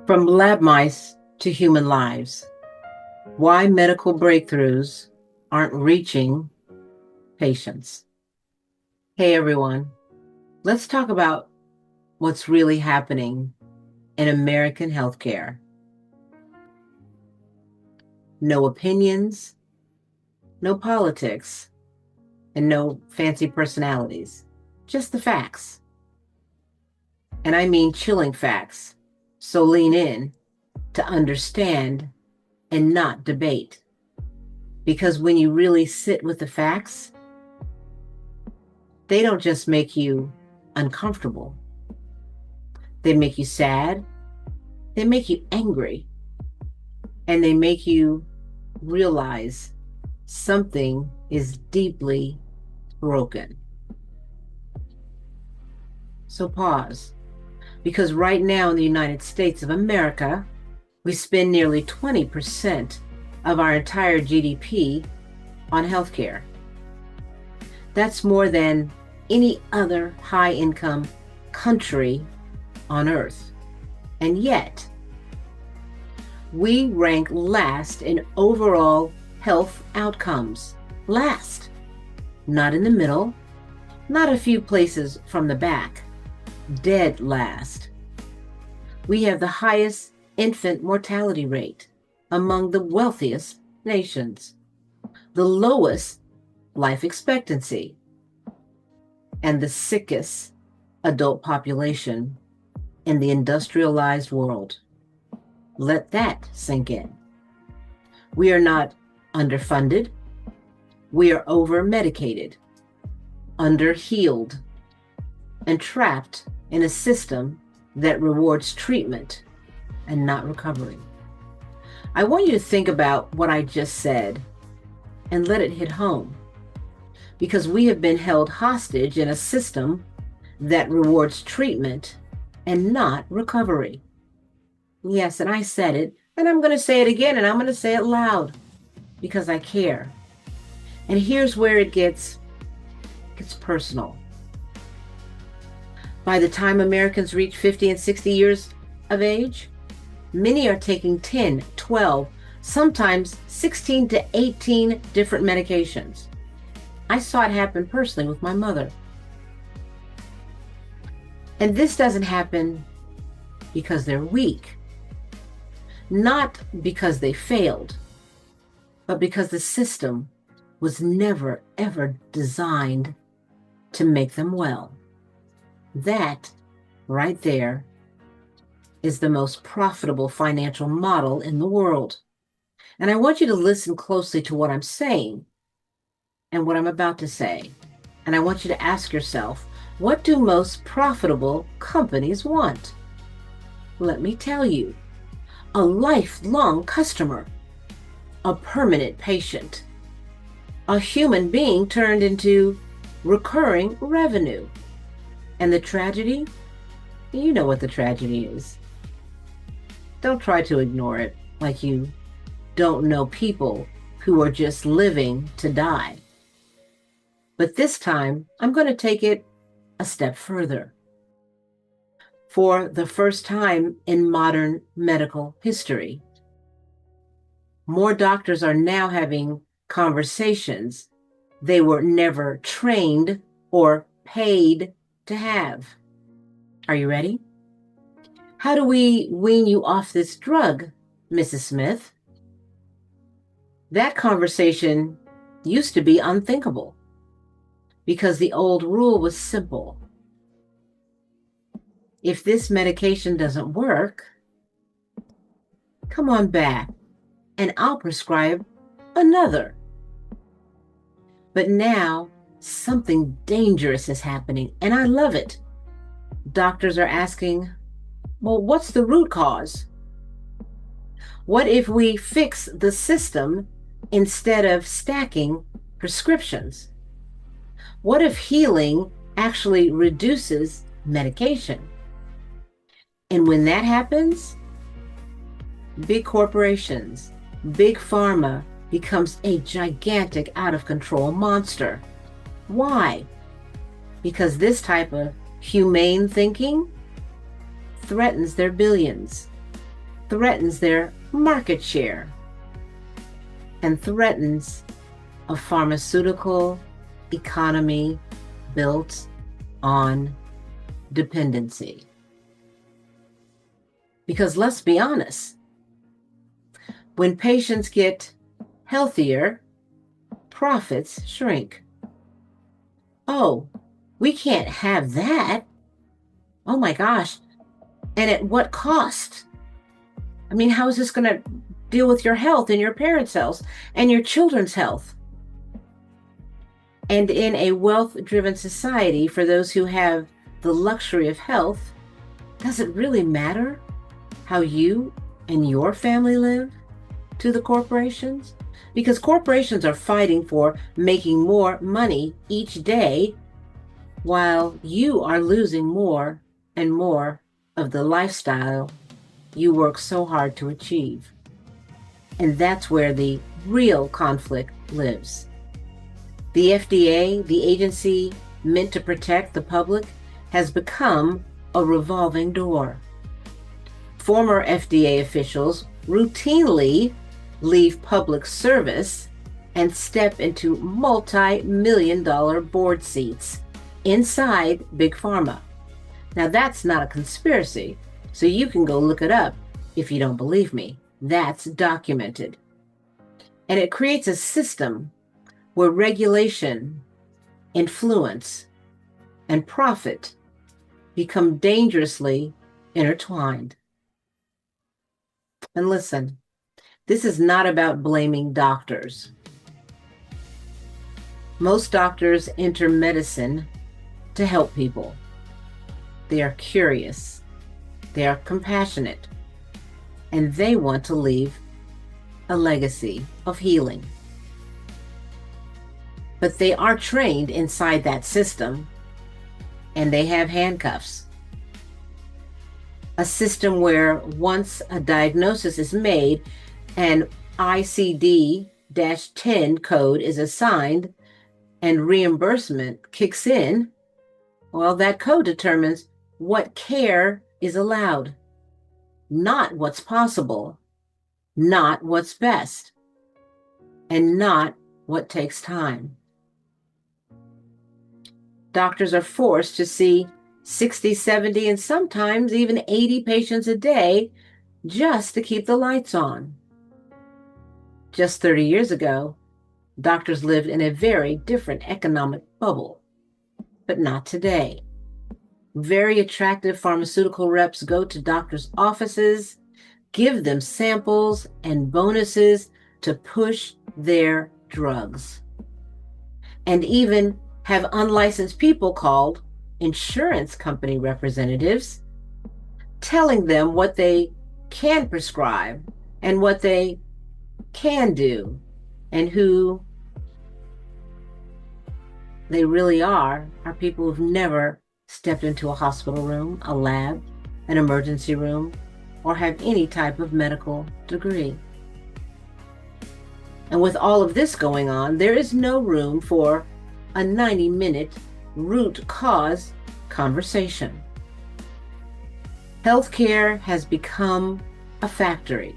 From lab mice to human lives, why medical breakthroughs aren't reaching patients. Hey everyone, let's talk about what's really happening in American healthcare. No opinions, no politics, and no fancy personalities, just the facts. And I mean chilling facts, so lean in to understand and not debate. Because when you really sit with the facts, they don't just make you uncomfortable. They make you sad, they make you angry, and they make you realize something is deeply broken. So pause, because right now in the United States of America, we spend nearly 20% of our entire GDP on healthcare. That's more than any other high-income country on earth. And yet, we rank last in overall health outcomes. Last. Not in the middle, not a few places from the back. Dead last. We have the highest infant mortality rate among the wealthiest nations, the lowest life expectancy, and the sickest adult population in the industrialized world. Let that sink in. We are not underfunded. We are overmedicated, underhealed, and trapped in a system that rewards treatment and not recovery. I want you to think about what I just said and let it hit home, because we have been held hostage in a system that rewards treatment and not recovery. Yes, and I said it, and I'm going to say it again, and I'm going to say it loud because I care. And here's where it gets personal. By the time Americans reach 50 and 60 years of age, many are taking 10, 12, sometimes 16 to 18 different medications. I saw it happen personally with my mother. And this doesn't happen because they're weak, not because they failed, but because the system was never, ever designed to make them well. That right there is the most profitable financial model in the world. And I want you to listen closely to what I'm saying and what I'm about to say. And I want you to ask yourself, what do most profitable companies want? Let me tell you, a lifelong customer, a permanent patient, a human being turned into recurring revenue. And the tragedy? You know what the tragedy is. Don't try to ignore it like you don't know people who are just living to die. But this time, I'm going to take it a step further. For the first time in modern medical history, more doctors are now having conversations they were never trained or paid to have. Are you ready? How do we wean you off this drug, Mrs. Smith? That conversation used to be unthinkable because the old rule was simple. If this medication doesn't work, come on back and I'll prescribe another. But now something dangerous is happening, and I love it. Doctors are asking, well, what's the root cause? What if we fix the system instead of stacking prescriptions? What if healing actually reduces medication? And when that happens, big corporations, Big Pharma becomes a gigantic out-of-control monster. Why? Because this type of humane thinking threatens their billions. threatens their market share and threatens a pharmaceutical economy built on dependency. Because let's be honest, when patients get healthier, profits shrink. Oh, we can't have that. Oh my gosh. And at what cost? I mean, how is this going to deal with your health and your parents' health and your children's health? And in a wealth-driven society, for those who have the luxury of health, does it really matter how you and your family live to the corporations? Because corporations are fighting for making more money each day while you are losing more and more of the lifestyle you work so hard to achieve. And that's where the real conflict lives. The FDA, the agency meant to protect the public, has become a revolving door. Former FDA officials routinely leave public service and step into multi-million-dollar board seats inside Big Pharma. Now, that's not a conspiracy, so you can go look it up if you don't believe me. That's documented. And it creates a system where regulation, influence, and profit become dangerously intertwined. And listen, this is not about blaming doctors. Most doctors enter medicine to help people. They are curious, they are compassionate, and they want to leave a legacy of healing. But they are trained inside that system, and they have handcuffs. A system where once a diagnosis is made, an ICD-10 code is assigned, and reimbursement kicks in, well, that code determines what care is allowed, not what's possible, not what's best, and not what takes time. Doctors are forced to see 60, 70, and sometimes even 80 patients a day just to keep the lights on. Just 30 years ago, doctors lived in a very different economic bubble, but not today. Very attractive pharmaceutical reps go to doctors' offices, give them samples and bonuses to push their drugs, and even have unlicensed people called insurance company representatives telling them what they can prescribe and what they can do and who they really are people who've never stepped into a hospital room, a lab, an emergency room, or have any type of medical degree. And with all of this going on, there is no room for a 90-minute root cause conversation. Healthcare has become a factory.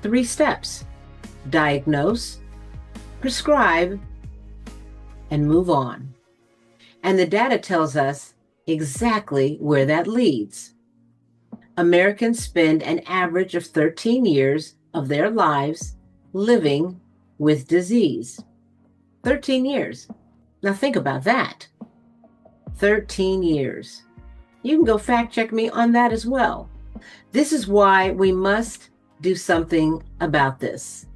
3 steps: diagnose, prescribe, and move on. And the data tells us exactly where that leads. Americans spend an average of 13 years of their lives living with disease. 13 years. Now think about that. 13 years. You can go fact check me on that as well. This is why we must do something about this.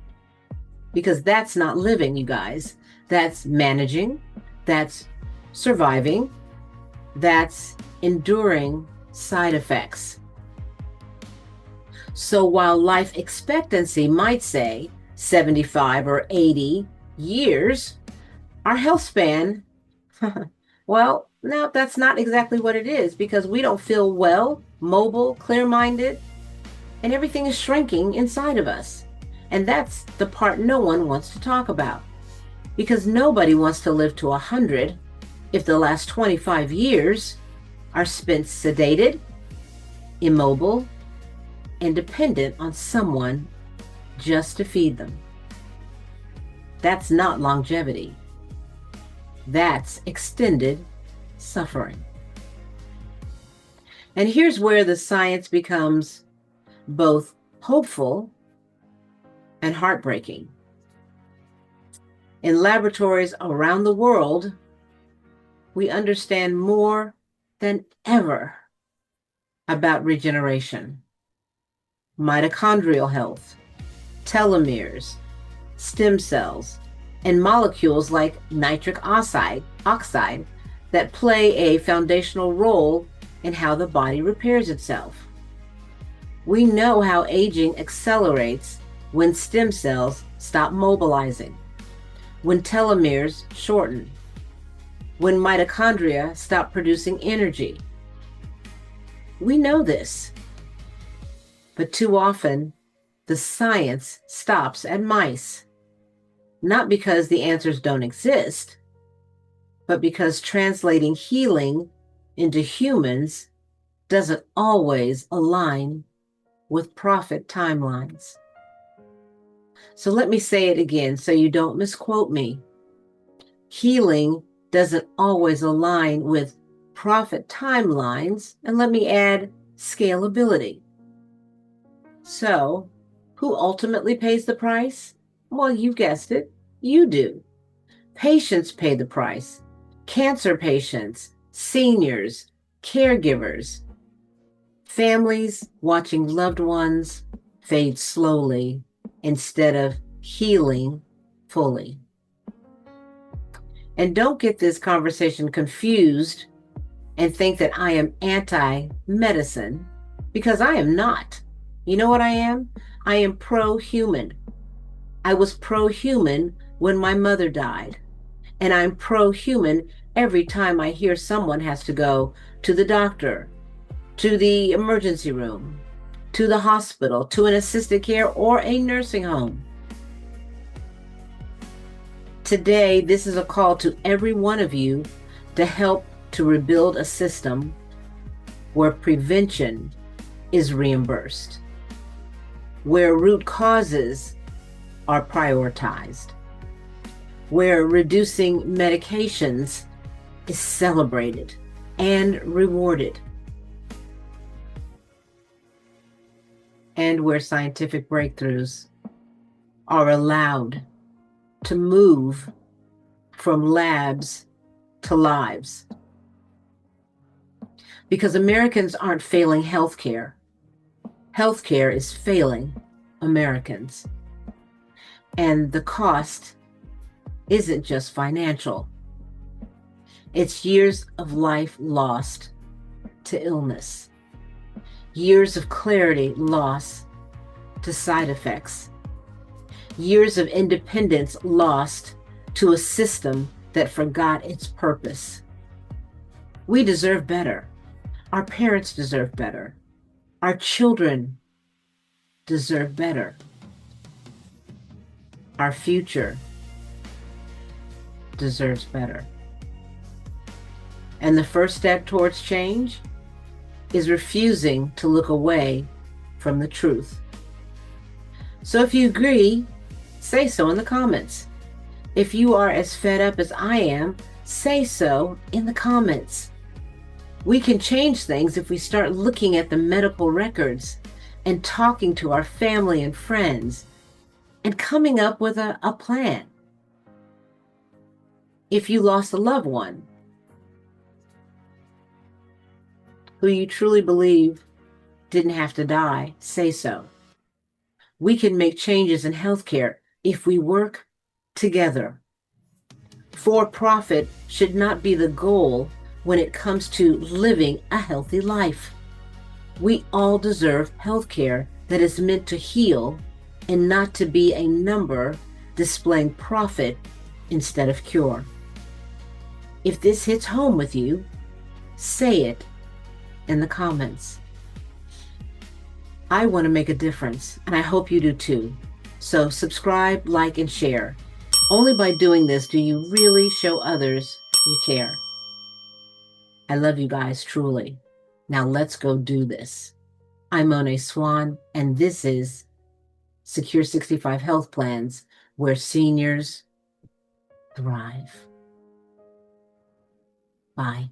Because that's not living, you guys. That's managing. That's surviving. That's enduring side effects. So while life expectancy might say 75 or 80 years, our health span, well, no, that's not exactly what it is, because we don't feel well, mobile, clear-minded, and everything is shrinking inside of us. And that's the part no one wants to talk about, because nobody wants to live to 100 if the last 25 years are spent sedated, immobile, and dependent on someone just to feed them. That's not longevity. That's extended suffering. And here's where the science becomes both hopeful and heartbreaking. In laboratories around the world, we understand more than ever about regeneration, mitochondrial health, telomeres, stem cells, and molecules like nitric oxide that play a foundational role in how the body repairs itself. We know how aging accelerates when stem cells stop mobilizing, when telomeres shorten, when mitochondria stop producing energy. We know this, but too often the science stops at mice, not because the answers don't exist, but because translating healing into humans doesn't always align with profit timelines. So let me say it again so you don't misquote me. Healing doesn't always align with profit timelines, and let me add scalability. So, who ultimately pays the price? Well, you guessed it, you do. Patients pay the price. Cancer patients, seniors, caregivers, families watching loved ones fade slowly instead of healing fully. And don't get this conversation confused and think that I am anti-medicine, because I am not. You know what I am? I am pro-human. I was pro-human when my mother died, and I'm pro-human every time I hear someone has to go to the doctor, to the emergency room, to the hospital, to an assisted care or a nursing home. Today, this is a call to every one of you to help to rebuild a system where prevention is reimbursed, where root causes are prioritized, where reducing medications is celebrated and rewarded, and where scientific breakthroughs are allowed to move from labs to lives. Because Americans aren't failing healthcare. Healthcare is failing Americans. And the cost isn't just financial. It's years of life lost to illness, years of clarity lost to side effects, years of independence lost to a system that forgot its purpose. We deserve better. Our parents deserve better. Our children deserve better. Our future deserves better. And the first step towards change is refusing to look away from the truth. So if you agree, say so in the comments. If you are as fed up as I am, say so in the comments. We can change things if we start looking at the medical records and talking to our family and friends and coming up with a plan. If you lost a loved one who you truly believe didn't have to die, say so. We can make changes in healthcare if we work together. For-profit should not be the goal when it comes to living a healthy life. We all deserve healthcare that is meant to heal and not to be a number displaying profit instead of cure. If this hits home with you, say it in the comments. I want to make a difference, and I hope you do too. So subscribe, like, and share. Only by doing this do you really show others you care. I love you guys truly. Now let's go do this. I'm Monet Swan, and this is Secure 65 Health Plans, where seniors thrive. Bye.